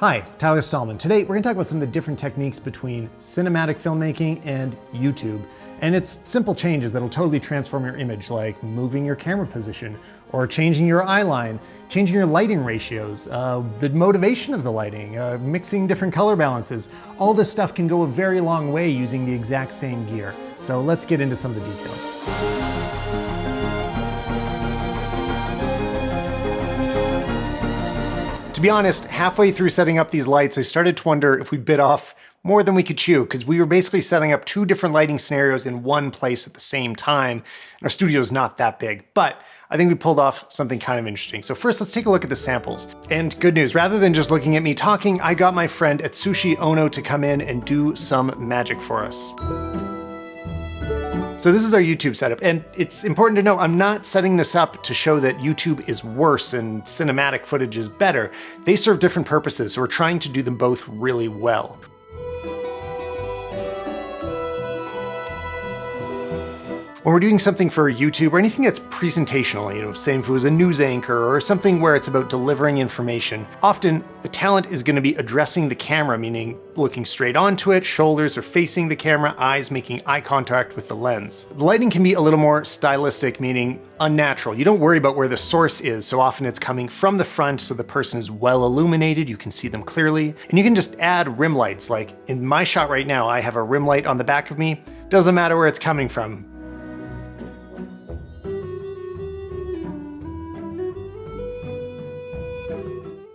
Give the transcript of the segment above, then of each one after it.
Hi, Tyler Stalman. Today we're going to talk about some of the different techniques between cinematic filmmaking and YouTube. And it's simple changes that'll totally transform your image, like moving your camera position, or changing your eye line, changing your lighting ratios, the motivation of the lighting, mixing different color balances. All this stuff can go a very long way using the exact same gear. So let's get into some of the details. To be honest, halfway through setting up these lights, I started to wonder if we bit off more than we could chew, because we were basically setting up two different lighting scenarios in one place at the same time. And our studio is not that big, but I think we pulled off something kind of interesting. So first, let's take a look at the samples. And good news, rather than just looking at me talking, I got my friend Atsushi Ono to come in and do some magic for us. So this is our YouTube setup, and it's important to know I'm not setting this up to show that YouTube is worse and cinematic footage is better. They serve different purposes, so we're trying to do them both really well. When we're doing something for YouTube or anything that's presentational, say if it was a news anchor or something where it's about delivering information, often the talent is going to be addressing the camera, meaning looking straight onto it, shoulders are facing the camera, eyes making eye contact with the lens. The lighting can be a little more stylistic, meaning unnatural. You don't worry about where the source is, so often it's coming from the front so the person is well illuminated, you can see them clearly, and you can just add rim lights. Like in my shot right now, I have a rim light on the back of me. Doesn't matter where it's coming from.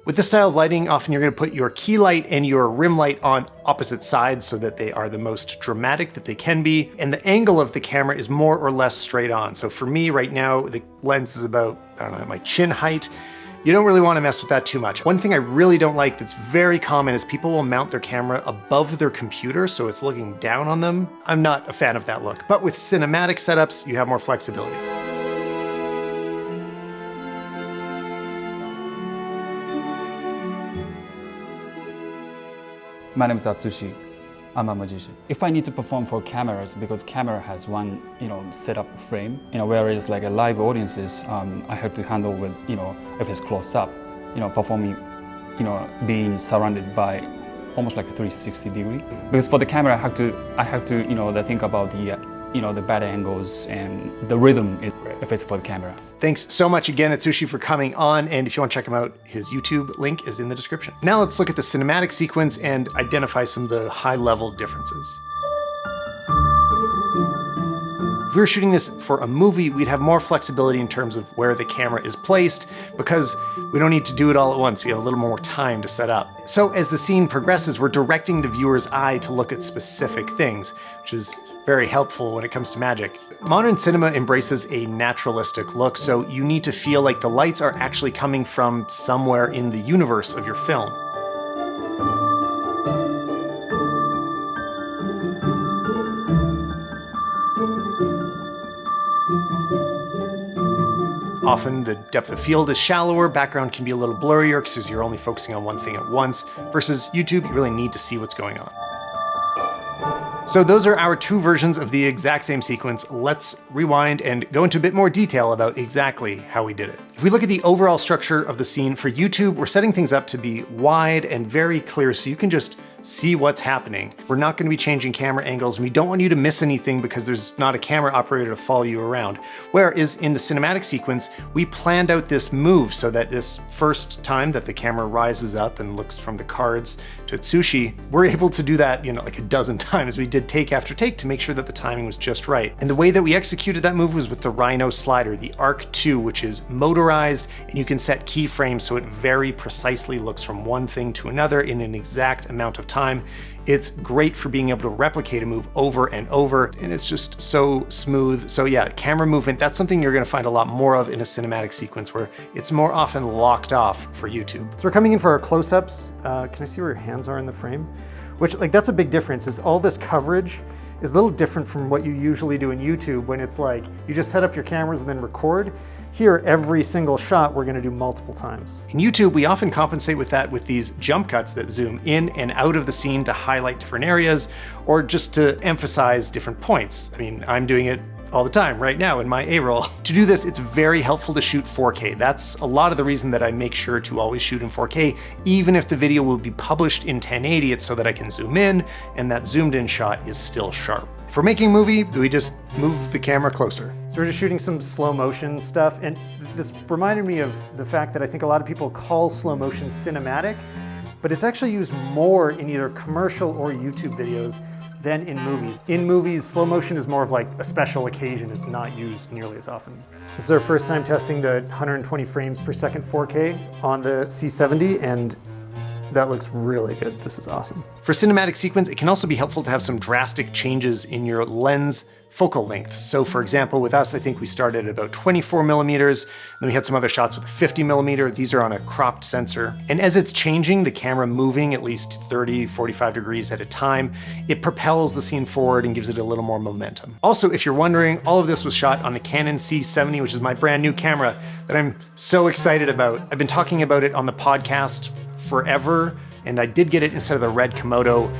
With this style of lighting, often you're going to put your key light and your rim light on opposite sides so that they are the most dramatic that they can be, and the angle of the camera is more or less straight on. So for me right now, the lens is about, I don't know, my chin height. You don't really want to mess with that too much. One thing I really don't like that's very common is people will mount their camera above their computer so it's looking down on them. I'm not a fan of that look, but with cinematic setups, you have more flexibility. My name is Atsushi. I'm a magician. If I need to perform for cameras, because camera has one, setup frame, whereas like a live audiences, I have to handle with, if it's close up, performing, being surrounded by almost like a 360 degree. Because for the camera, I have to, think about the bad angles and the rhythm if it's for the camera. Thanks so much again, Atsushi, for coming on, and if you want to check him out, his YouTube link is in the description. Now let's look at the cinematic sequence and identify some of the high-level differences. If we were shooting this for a movie, we'd have more flexibility in terms of where the camera is placed, because we don't need to do it all at once. We have a little more time to set up. So as the scene progresses, we're directing the viewer's eye to look at specific things, which is very helpful when it comes to magic. Modern cinema embraces a naturalistic look, so you need to feel like the lights are actually coming from somewhere in the universe of your film. Often the depth of field is shallower, background can be a little blurrier because you're only focusing on one thing at once, versus YouTube, you really need to see what's going on. So those are our two versions of the exact same sequence. Let's rewind and go into a bit more detail about exactly how we did it. If we look at the overall structure of the scene for YouTube, we're setting things up to be wide and very clear so you can just see what's happening. We're not going to be changing camera angles, and we don't want you to miss anything because there's not a camera operator to follow you around. Whereas in the cinematic sequence, we planned out this move so that this first time that the camera rises up and looks from the cards to Atsushi, we're able to do that, like a dozen times. We did take after take to make sure that the timing was just right. And the way that we executed that move was with the Rhino slider, the Arc 2, which is motorized, and you can set keyframes so it very precisely looks from one thing to another in an exact amount of time. It's great for being able to replicate a move over and over, and it's just so smooth. So yeah, camera movement, that's something you're gonna find a lot more of in a cinematic sequence where it's more often locked off for YouTube. So we're coming in for our close-ups. Can I see where your hands are in the frame? Which, that's a big difference, is all this coverage is a little different from what you usually do in YouTube when it's like, you just set up your cameras and then record. Here, every single shot we're gonna do multiple times. In YouTube, we often compensate with that with these jump cuts that zoom in and out of the scene to highlight different areas, or just to emphasize different points. I mean, I'm doing it all the time right now in my A-roll. To do this, it's very helpful to shoot 4K. That's a lot of the reason that I make sure to always shoot in 4K. Even if the video will be published in 1080, it's so that I can zoom in and that zoomed in shot is still sharp. If we're making a movie, we just move the camera closer. So we're just shooting some slow motion stuff, and this reminded me of the fact that I think a lot of people call slow motion cinematic, but it's actually used more in either commercial or YouTube videos than in movies. In movies, slow motion is more of like a special occasion. It's not used nearly as often. This is our first time testing the 120 frames per second 4K on the C70, and that looks really good. This is awesome. For cinematic sequence, it can also be helpful to have some drastic changes in your lens focal lengths. So for example, with us, I think we started at about 24 millimeters, then we had some other shots with a 50 millimeter. These are on a cropped sensor. And as it's changing, the camera moving at least 30, 45 degrees at a time, it propels the scene forward and gives it a little more momentum. Also, if you're wondering, all of this was shot on the Canon C70, which is my brand new camera that I'm so excited about. I've been talking about it on the podcast forever, and I did get it instead of the red Komodo.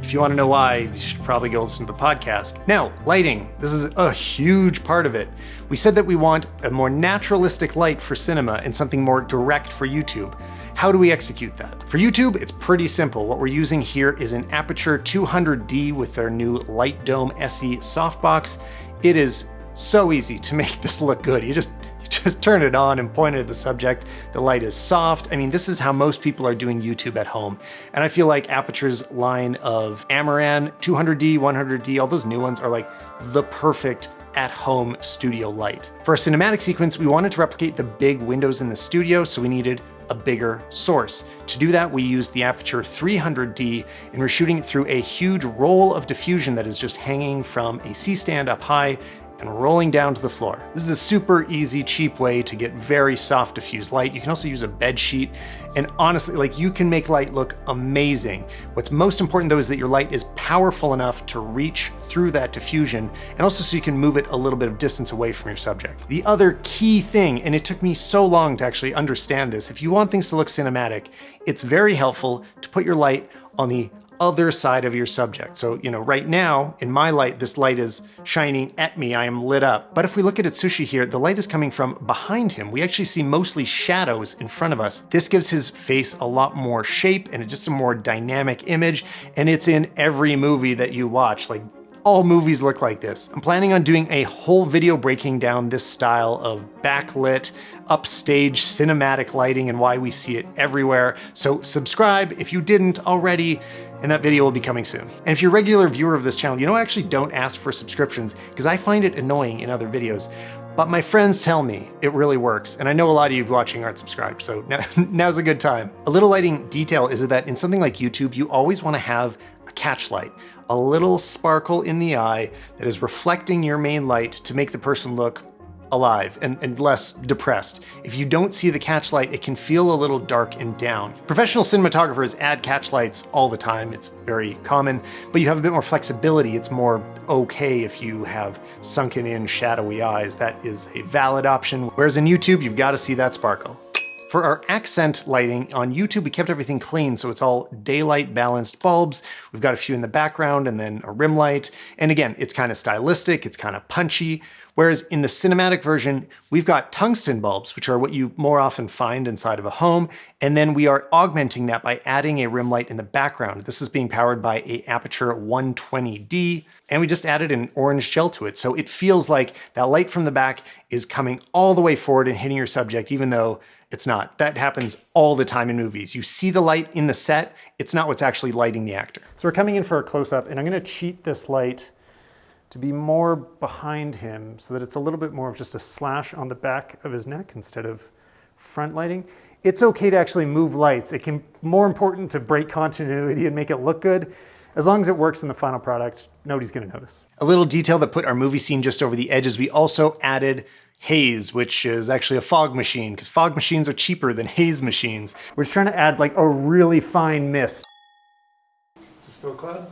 If you want to know why, you should probably go listen to the podcast. Now, lighting. This is a huge part of it. We said that we want a more naturalistic light for cinema and something more direct for YouTube. How do we execute that? For YouTube, it's pretty simple. What we're using here is an Aperture 200D with their new Light Dome SE softbox. It is so easy to make this look good. You just turn it on and point it at the subject. The light is soft. I mean, this is how most people are doing YouTube at home. And I feel like Aperture's line of Amaran, 200D, 100D, all those new ones are like the perfect at-home studio light. For a cinematic sequence, we wanted to replicate the big windows in the studio, so we needed a bigger source. To do that, we used the Aperture 300D, and we're shooting it through a huge roll of diffusion that is just hanging from a C-stand up high and rolling down to the floor. This is a super easy, cheap way to get very soft diffused light. You can also use a bed sheet, and honestly, like, you can make light look amazing. What's most important though is that your light is powerful enough to reach through that diffusion, and also so you can move it a little bit of distance away from your subject. The other key thing, and it took me so long to actually understand this, if you want things to look cinematic, it's very helpful to put your light on the other side of your subject. So, you know, right now in my light, this light is shining at me. I am lit up. But if we look at Atsushi here, the light is coming from behind him. We actually see mostly shadows in front of us. This gives his face a lot more shape and just a more dynamic image. And it's in every movie that you watch. Like, all movies look like this. I'm planning on doing a whole video breaking down this style of backlit, upstage cinematic lighting and why we see it everywhere. So subscribe if you didn't already, and that video will be coming soon. And if you're a regular viewer of this channel, you know I actually don't ask for subscriptions because I find it annoying in other videos. But my friends tell me it really works, and I know a lot of you watching aren't subscribed, so now's a good time. A little lighting detail is that in something like YouTube, you always want to have a catch light, a little sparkle in the eye that is reflecting your main light to make the person look alive and less depressed. If you don't see the catch light, it can feel a little dark and down. Professional cinematographers add catch lights all the time. It's very common, but you have a bit more flexibility. It's more okay if you have sunken in shadowy eyes. That is a valid option. Whereas in YouTube, you've got to see that sparkle. For our accent lighting on YouTube, we kept everything clean, so it's all daylight balanced bulbs. We've got a few in the background and then a rim light. And again, it's kind of stylistic, it's kind of punchy. Whereas in the cinematic version, we've got tungsten bulbs, which are what you more often find inside of a home. And then we are augmenting that by adding a rim light in the background. This is being powered by a Aperture 120D. And we just added an orange gel to it. So it feels like that light from the back is coming all the way forward and hitting your subject, even though it's not. That happens all the time in movies. You see the light in the set, it's not what's actually lighting the actor. So we're coming in for a close-up, and I'm gonna cheat this light to be more behind him so that it's a little bit more of just a slash on the back of his neck instead of front lighting. It's okay to actually move lights. It can be more important to break continuity and make it look good. As long as it works in the final product, nobody's gonna notice. A little detail that put our movie scene just over the edge is we also added Haze, which is actually a fog machine, because fog machines are cheaper than Haze machines. We're just trying to add like a really fine mist. Is it still a cloud?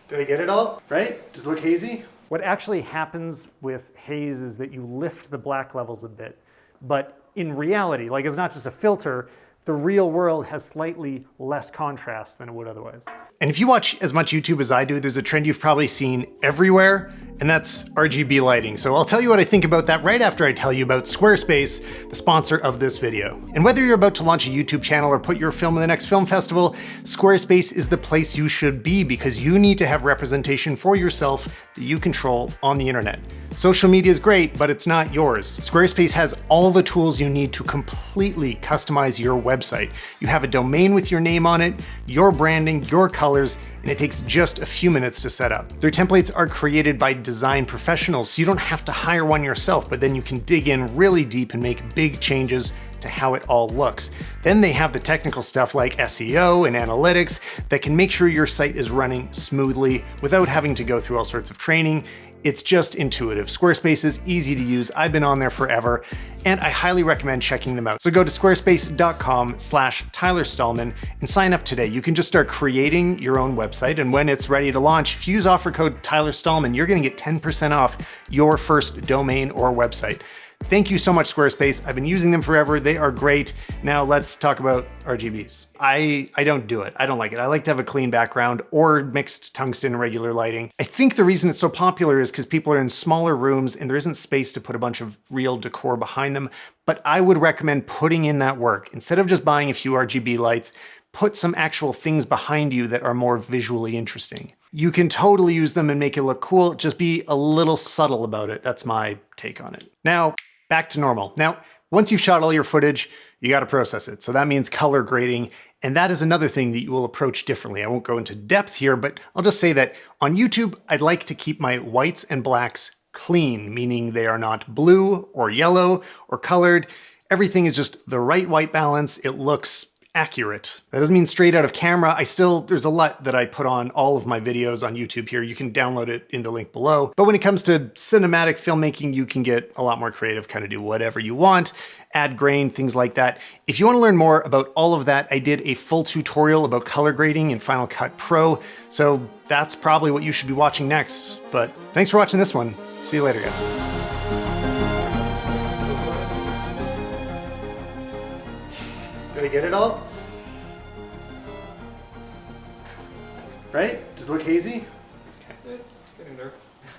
Did I get it all? Right? Does it look hazy? What actually happens with Haze is that you lift the black levels a bit, but in reality, like, it's not just a filter, the real world has slightly less contrast than it would otherwise. And if you watch as much YouTube as I do, there's a trend you've probably seen everywhere, and that's RGB lighting. So I'll tell you what I think about that right after I tell you about Squarespace, the sponsor of this video. And whether you're about to launch a YouTube channel or put your film in the next film festival, Squarespace is the place you should be because you need to have representation for yourself that you control on the internet. Social media is great, but it's not yours. Squarespace has all the tools you need to completely customize your website. You have a domain with your name on it, your branding, your colors, and it takes just a few minutes to set up. Their templates are created by design professionals, so you don't have to hire one yourself, but then you can dig in really deep and make big changes to how it all looks. Then they have the technical stuff like SEO and analytics that can make sure your site is running smoothly without having to go through all sorts of training. It's just intuitive. Squarespace is easy to use. I've been on there forever, and I highly recommend checking them out. So go to squarespace.com/Tyler Stalman and sign up today. You can just start creating your own website, and when it's ready to launch, if you use offer code Tyler Stalman, you're gonna get 10% off your first domain or website. Thank you so much, Squarespace. I've been using them forever. They are great. Now let's talk about RGBs. I don't do it. I don't like it. I like to have a clean background or mixed tungsten and regular lighting. I think the reason it's so popular is because people are in smaller rooms and there isn't space to put a bunch of real decor behind them. But I would recommend putting in that work. Instead of just buying a few RGB lights, put some actual things behind you that are more visually interesting. You can totally use them and make it look cool. Just be a little subtle about it. That's my take on it. Now, back to normal. Now, once you've shot all your footage, you got to process it. So that means color grading. And that is another thing that you will approach differently. I won't go into depth here, but I'll just say that on YouTube, I'd like to keep my whites and blacks clean, meaning they are not blue or yellow or colored. Everything is just the right white balance. It looks accurate. That doesn't mean straight out of camera. There's a lot that I put on all of my videos on YouTube here. You can download it in the link below. But when it comes to cinematic filmmaking, you can get a lot more creative, kind of do whatever you want, add grain, things like that. If you want to learn more about all of that, I did a full tutorial about color grading in Final Cut Pro. So that's probably what you should be watching next. But thanks for watching this one. See you later, guys. Did I get it all? Right? Does it look hazy? It's getting there.